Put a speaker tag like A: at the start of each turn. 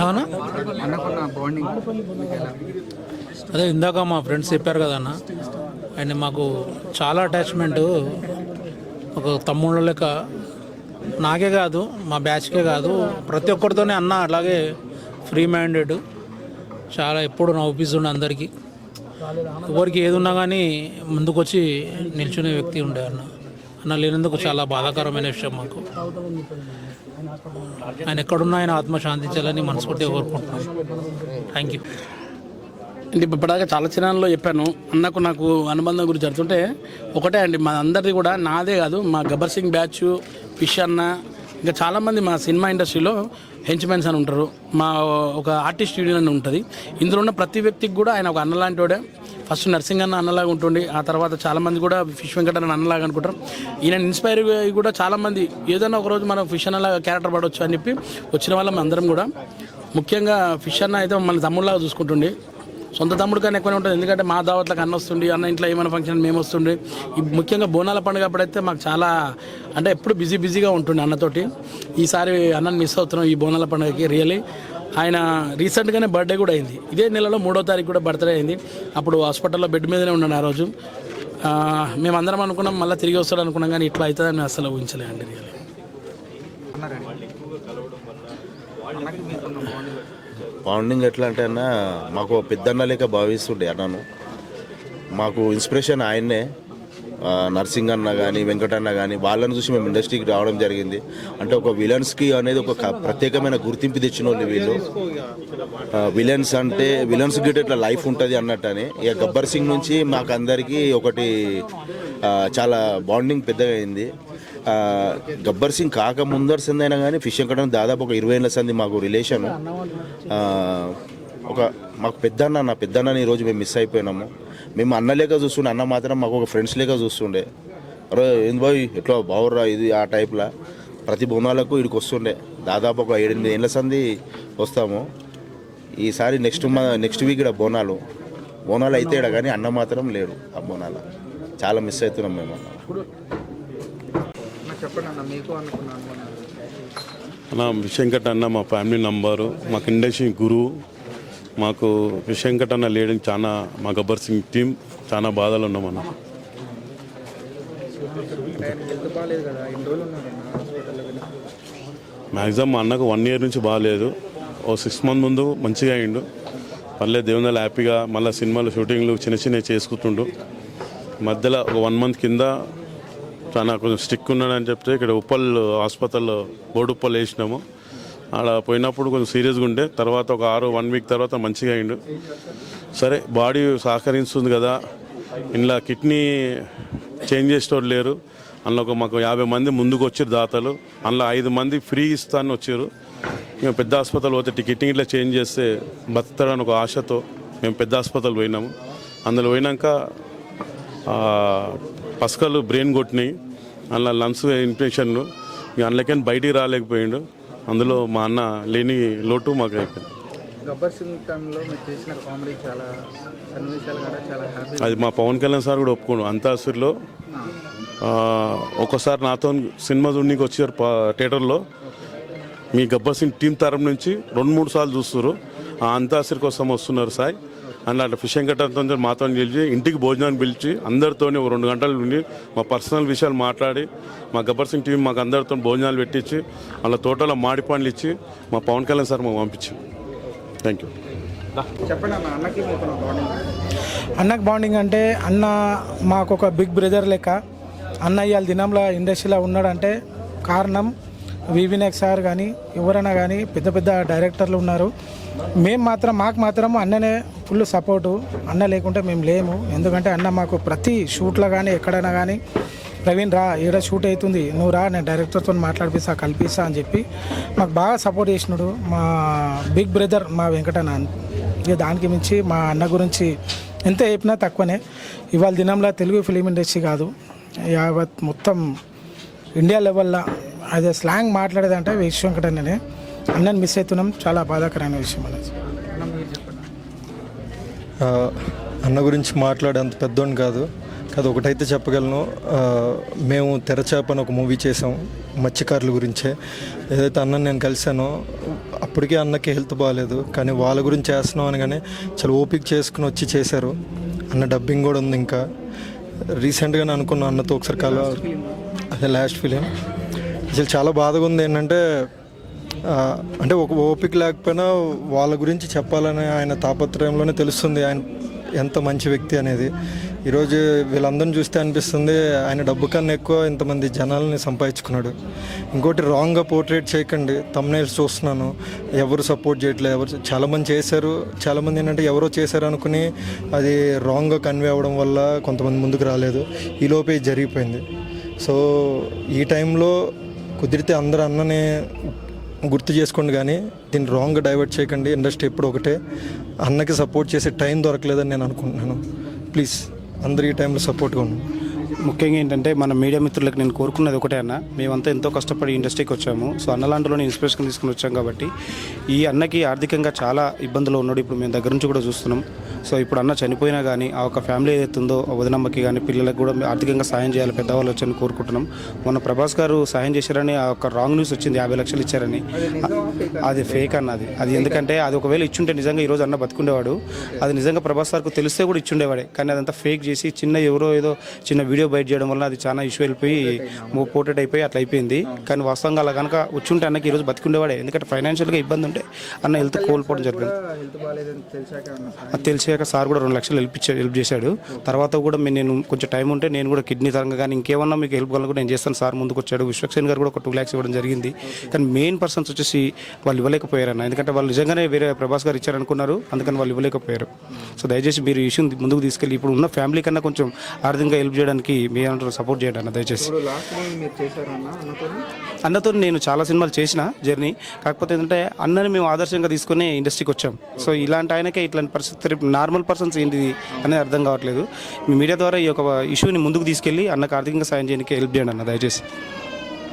A: అవునా?
B: అన్నకున్న బాండింగ్
A: అదే ఇందాక మా ఫ్రెండ్స్ చెప్పారు కదన్న, ఆయన మాకు చాలా అటాచ్మెంట్, ఒక తమ్ముళ్ళ లెక్క. నాకే కాదు, మా బ్యాచ్కే కాదు, ప్రతి ఒక్కరితోనే అన్న అలాగే ఫ్రీ మైండెడ్, చాలా ఎప్పుడు నవ్వుపిస్తుండే అందరికీ. ఎవరికి ఏది ఉన్నా కానీ ముందుకొచ్చి నిల్చునే వ్యక్తి ఉండే అన్న. అన్న లేనందుకు చాలా బాధాకరమైన విషయం మాకు. ఆయన ఎక్కడున్నా ఆయన ఆత్మ శాంతించాలని మనస్ఫూర్తిగా కోరుకుంటున్నాం. Thank you.
C: అంటే ఇప్పటిదాకా చాలా చిన్నాల్లో చెప్పాను, అన్నకు నాకు అనుబంధం గురించి జరుగుతుంటే ఒకటే అండి, మా అందరిది కూడా నాదే కాదు, మా గబ్బర్ సింగ్ బ్యాచ్, ఫిష్ అన్న, ఇంకా చాలామంది మా సినిమా ఇండస్ట్రీలో హెంచ్మెన్స్ అని ఉంటారు. మా ఒక ఆర్టిస్ట్ యూనియన్ అని ఉంటుంది. ఇందులో ఉన్న ప్రతి వ్యక్తికి కూడా ఆయన ఒక అన్నలాంటి వాడే. ఫస్ట్ నర్సింగ్ అన్న అన్నలాగా ఉంటుండే, ఆ తర్వాత చాలామంది కూడా ఫిష్ వెంకట అన్న అన్నలాగా అనుకుంటారు. ఈయన ఇన్స్పైర్ కూడా చాలామంది ఏదైనా ఒకరోజు మనం ఫిష్ అన్నలాగా క్యారెక్టర్ పడవచ్చు అని చెప్పి వచ్చిన వాళ్ళం అందరం కూడా. ముఖ్యంగా ఫిష్ అన్న అయితే మన తమ్ముళ్ళలాగా చూసుకుంటుండే, సొంత తమ్ముడు కానీ ఎక్కువనే ఉంటుంది. ఎందుకంటే మా దావత్లకు అన్న వస్తుండే, అన్న ఇంట్లో ఏమైనా ఫంక్షన్ మేము వస్తుండే. ముఖ్యంగా బోనాల పండుగ అప్పుడైతే మాకు చాలా అంటే ఎప్పుడు బిజీగా ఉంటుండే అన్నతోటి. ఈసారి అన్నని మిస్ అవుతున్నాం ఈ బోనాల పండుగకి. రియలీ ఆయన రీసెంట్గానే బర్త్డే కూడా అయింది, ఇదే నెలలో 3వ తారీఖు కూడా బర్త్డే అయింది. అప్పుడు హాస్పిటల్లో బెడ్ మీదనే ఉన్నాను ఆ రోజు. మేమందరం అనుకున్నాం మళ్ళీ తిరిగి వస్తాడు అనుకున్నాం, కానీ ఇట్లా అవుతుందని అసలు ఊహించలేండి. రియలీ
D: బాండింగ్ ఎట్లా అంటే అన్న, మాకు పెద్దన్న లేక భావిస్తుండే అన్నను. మాకు ఇన్స్పిరేషన్ ఆయన్నే. నర్సింగ్ అన్న కానీ వెంకటన్న కానీ వాళ్ళని చూసి మేము ఇండస్ట్రీకి రావడం జరిగింది. అంటే ఒక విలన్స్కి అనేది ఒక ప్రత్యేకమైన గుర్తింపు తెచ్చిన వాళ్ళు వీళ్ళు. విలన్స్ అంటే విలన్స్ గిట్ ఇట్లా లైఫ్ ఉంటుంది అన్నట్టు అని. ఇక గబ్బర్ సింగ్ నుంచి మాకు అందరికీ ఒకటి చాలా బాండింగ్ పెద్దగా అయింది. గబ్బర్ సింగ్ కాక ముందర సంది అయినా కానీ ఫిష్ వెంకటన్న దాదాపు ఒక 20 ఏళ్ళ సంది మాకు రిలేషను. ఒక మాకు పెద్దన్నని ఈరోజు మేము మిస్ అయిపోయినాము. మేము అన్న లేక చూస్తుండే, అన్న మాత్రం మాకు ఒక ఫ్రెండ్స్ లేక చూస్తుండే. అరే ఏంది బాయ్ ఎట్లా బావుర్రా ఇది ఆ టైప్లో ప్రతి బోనాలకు ఇక్కడికి వస్తుండే. దాదాపు ఒక 7-8 ఏళ్ళ సంది వస్తాము. ఈసారి నెక్స్ట్ వీక్ ఇక్కడ బోనాలు అయితే ఇక్కడ కానీ అన్న మాత్రం లేడు. ఆ బోనాలు చాలా మిస్ అవుతున్నాం మేము.
B: చెప్పండి అన్న, మీకు అనుకున్నాను
E: అన్న విశంకట్ అన్న మా ఫ్యామిలీ నంబరు, మాకు ఇండస్ట్రీ గురువు. మాకు విశంకట్ అన్న లేడని చాలా మా గబ్బర్ సింగ్ టీం చాలా బాధలు ఉన్నామన్న. మ్యాక్సిమం మా అన్నకు 1 ఇయర్ నుంచి బాగాలేదు. ఓ 6 మంత్ ముందు మంచిగా అయిండు. మళ్ళీ దేవుని హ్యాపీగా మళ్ళీ సినిమాలు షూటింగ్లు చిన్నవి చేసుకుంటుండు. మధ్యలో ఒక 1 మంత్ కింద చాలా కొంచెం స్టిక్ ఉన్నాడని చెప్తే ఇక్కడ ఉప్పల్ హాస్పిటల్లో బోర్డుప్పల్ వేసినాము. అలా పోయినప్పుడు కొంచెం సీరియస్గా ఉండే, తర్వాత ఒక 1 వీక్ తర్వాత మంచిగా అయిండు. సరే బాడీ సహకరిస్తుంది కదా, ఇంట్లో కిడ్నీ చేంజ్ చేసేటోళ్ళు లేరు. అందులో మాకు 50 మంది ముందుకు వచ్చారు దాతలు, అందులో 5 మంది ఫ్రీ ఇస్తాను వచ్చారు. మేము పెద్ద హాస్పిటల్ పోతే కిడ్నీ ఇట్లా చేంజ్ చేస్తే బతుకుతాడని ఒక ఆశతో మేము పెద్ద హాస్పిటల్ పోయినాము. అందులో పోయినాక పసకలు బ్రెయిన్ కొట్టినాయి, అందులో లంగ్స్ ఇన్ఫెక్షన్లు, అందులోకని బయటికి రాలేకపోయిండు. అందులో మా అన్న లేని లోటు మాకు అయిపోయింది.
B: గబ్బర్ సింగ్ టైంలో మీరు చేసిన కామెడీ చాలా సన్నివేశాలు కూడా చాలా హ్యాపీ.
E: అది మా పవన్ కళ్యాణ్ సార్ కూడా ఒప్పుకోండు. అంతాసురులో ఒకసారి నాతో సినిమా చూడడానికి వచ్చారు థియేటర్లో. మీ గబ్బర్ సింగ్ టీం తరం నుంచి 2-3 సార్లు చూస్తారు. ఆ అంతాసురి కోసం వస్తున్నారు సార్ అని అట్లా ఫిష్ వెంకటతో మాతో పిలిచి ఇంటికి భోజనాన్ని పిలిచి అందరితోనే 2 గంటలు ఉండి మా పర్సనల్ విషయాలు మాట్లాడి మా గబ్బర్ సింగ్ టీం మాకు అందరితో భోజనాలు పెట్టించి వాళ్ళ తోటలో మాడి పండ్లు ఇచ్చి మా పవన్ కళ్యాణ్ సార్ మాకు పంపించాం. Thank you.
B: చెప్పండి అన్న, అన్నకి
F: అన్నకు బాండింగ్ అంటే అన్న మాకు ఒక బిగ్ బ్రదర్ లెక్క. అన్న ఇవాళ దినంలో ఇండస్ట్రీలో ఉన్నాడంటే కారణం వివినాయక్ సార్ కానీ ఎవరైనా కానీ పెద్ద డైరెక్టర్లు ఉన్నారు. మాకు మాత్రం అన్ననే ఫుల్ సపోర్టు. అన్న లేకుంటే మేము లేము. ఎందుకంటే అన్న మాకు ప్రతి షూట్లో కానీ ఎక్కడైనా కానీ ప్రవీణ్ రా ఈడ షూట్ అవుతుంది, నువ్వు రా, నేను డైరెక్టర్తో మాట్లాడిపిస్తా కల్పిస్తా అని చెప్పి మాకు బాగా సపోర్ట్ చేసినాడు మా బిగ్ బ్రదర్ మా వెంకటన్న. ఇక దానికి మించి మా అన్న గురించి ఎంత చెప్పినా తక్కువనే. ఇవాళ దినంలో తెలుగు ఫిలిం ఇండస్ట్రీ కాదు, యావత్ మొత్తం ఇండియా లెవెల్లో అదే స్లాంగ్ మాట్లాడేదంటే విష్ వెంకటన్ననే. అన్నని మిస్ అవుతున్నాం, చాలా బాధాకరమైన విషయం అనేది.
G: అన్న గురించి మాట్లాడేంత పెద్దోని కాదు, అది ఒకటైతే చెప్పగలను, మేము తెరచాప అని ఒక మూవీ చేసాం మత్స్యకారుల గురించే. ఏదైతే అన్నని నేను కలిశానో అప్పటికే అన్నకి హెల్త్ బాగాలేదు, కానీ వాళ్ళ గురించి చేస్తున్నాం అనగానే చాలా ఓపిక చేసుకుని వచ్చి చేశారు. అన్న డబ్బింగ్ కూడా ఉంది. ఇంకా రీసెంట్గానే అనుకున్నాను అన్నతో ఒకసారి అదే లాస్ట్ ఫిలిం. అసలు చాలా బాధగా ఉంది. ఏంటంటే అంటే ఒక ఓపిక లేకపోయినా వాళ్ళ గురించి చెప్పాలని ఆయన తాపత్రయంలోనే తెలుస్తుంది ఆయన ఎంత మంచి వ్యక్తి అనేది. ఈరోజు వీళ్ళందరిని చూస్తే అనిపిస్తుంది ఆయన డబ్బు కన్నా ఎక్కువ ఇంతమంది జనాలని సంపాదించుకున్నాడు. ఇంకోటి రాంగ్గా పోర్ట్రేట్ చేయకండి. తమ్నైల్స్ చూస్తున్నాను, ఎవరు సపోర్ట్ చేయట్లేదు. ఎవరు చాలామంది చేశారు, చాలామంది ఏంటంటే ఎవరో చేశారు అనుకుని అది రాంగ్గా కన్వే అవ్వడం వల్ల కొంతమంది ముందుకు రాలేదు. ఈలోపే జరిగిపోయింది. సో ఈ టైంలో కుదిరితే అందరూ అన్ననే గుర్తు చేసుకోండి, కానీ దీన్ని రాంగ్గా డైవర్ట్ చేయకండి. ఇండస్ట్రీ ఎప్పుడు ఒకటే. అన్నకి సపోర్ట్ చేసే టైం దొరకలేదని నేను అనుకుంటున్నాను. ప్లీజ్ అందరూ ఈ టైంలో సపోర్ట్గా ఉండండి.
H: ముఖ్యంగా ఏంటంటే మన మీడియా మిత్రులకు నేను కోరుకున్నది ఒకటే అన్న, మేమంతా ఎంతో కష్టపడి ఇండస్ట్రీకి వచ్చాము. సో అన్నలాంటిలోనే ఇన్స్పిరేషన్ తీసుకుని వచ్చాం కాబట్టి ఈ అన్నకి ఆర్థికంగా చాలా ఇబ్బందులు ఉన్నాడు. ఇప్పుడు మేము దగ్గర నుంచి కూడా చూస్తున్నాం. సో ఇప్పుడు అన్న చనిపోయినా కానీ ఆ ఒక ఫ్యామిలీ ఏదైతే ఉందో వదినమ్మకి కానీ పిల్లలకు కూడా ఆర్థికంగా సాయం చేయాలి, పెద్దవాళ్ళు వచ్చని కోరుకుంటున్నాం. మొన్న ప్రభాస్ గారు సాయం చేశారని ఆ ఒక రాంగ్ న్యూస్ వచ్చింది, 50 లక్షలు ఇచ్చారని. అది ఫేక్ అన్నది. అది ఎందుకంటే అది ఒకవేళ ఇచ్చుంటే నిజంగా ఈరోజు అన్న బతుకుండేవాడు. అది నిజంగా ప్రభాస్ గారికి తెలిస్తే కూడా ఇచ్చుండేవాడే. కానీ అదంతా ఫేక్ చేసి ఎవరో ఏదో చిన్న వీడియో బయట చేయడం వల్ల అది చాలా ఇష్యూ వెళ్ళిపోయి పోర్ట్రేట్ అయిపోయి అట్లా అయిపోయింది. కానీ వాస్తవంగా అలా కనుక వచ్చుంటే అన్నకి ఈరోజు బతికుండేవాడే. ఎందుకంటే ఫైనాన్షియల్గా ఇబ్బంది ఉంటే అన్న హెల్త్ కోల్పోవడం జరిగింది. అది తెలిసాక సార్ కూడా 2 లక్షలు హెల్ప్ చేశాడు. తర్వాత కూడా నేను కొంచెం టైం ఉంటే నేను కూడా కిడ్నీ తరంగా కానీ ఇంకేమన్నా మీకు హెల్ప్ కావాలని కూడా నేను చేస్తాను సార్ ముందుకు వచ్చాడు. విశ్వక్సేన్ గారు కూడా ఒక 2 lakhs ఇవ్వడం జరిగింది. కానీ మెయిన్ పర్సన్స్ వచ్చేసి వాళ్ళు ఇవ్వలేకపోయారన్న. ఎందుకంటే వాళ్ళు నిజంగానే వేరే ప్రభాస్ గారు ఇచ్చారనుకున్నారు, అందుకని వాళ్ళు ఇవ్వలేకపోయారు. సో దయచేసి మీరు ఈ ఇష్యూని ముందుకు తీసుకెళ్ళి ఇప్పుడు ఉన్న ఫ్యామిలీ కన్నా కొంచెం ఆర్థికంగా హెల్ప్ చేయడానికి మీరు సపోర్ట్ చేయడం అన్న దయచేసి. అన్నతో నేను చాలా సినిమాలు చేసిన జర్నీ. కాకపోతే ఏంటంటే అన్నని మేము ఆదర్శంగా తీసుకుని ఇండస్ట్రీకి వచ్చాం. సో ఇలాంటి ఆయనకే ఇట్లాంటి పరిస్థితి నార్మల్ పర్సన్స్ ఏంటిది అనేది అర్థం కావట్లేదు. మీ మీడియా ద్వారా ఈ యొక్క ఇష్యూని ముందుకు తీసుకెళ్ళి అన్నకు ఆర్థికంగా సాయం చేయడానికి హెల్ప్ చేయండి అన్న దయచేసి.